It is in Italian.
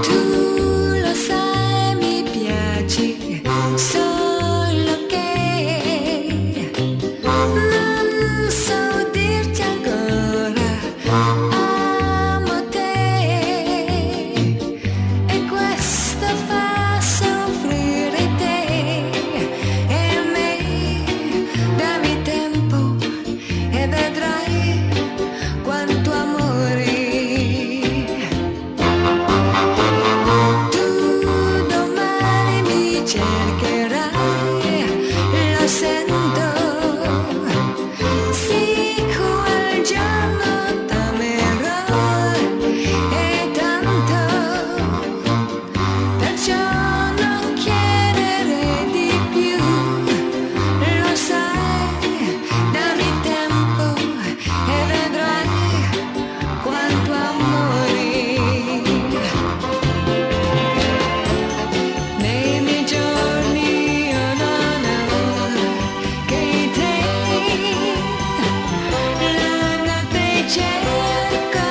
Tu lo sai, mi piaci, solo che non so dirti ancora, amo te, e questo fa soffrire te e me. Dammi tempo e vedrai quanto amore. Tu domani mi cercherai, lo sento. Sì, quel giorno t'amerò e tanto, perciò non chiedere di più. Lo sai, dammi tempo e vedrai quanto amore. Nei miei giorni io non ho che te, la notte cerco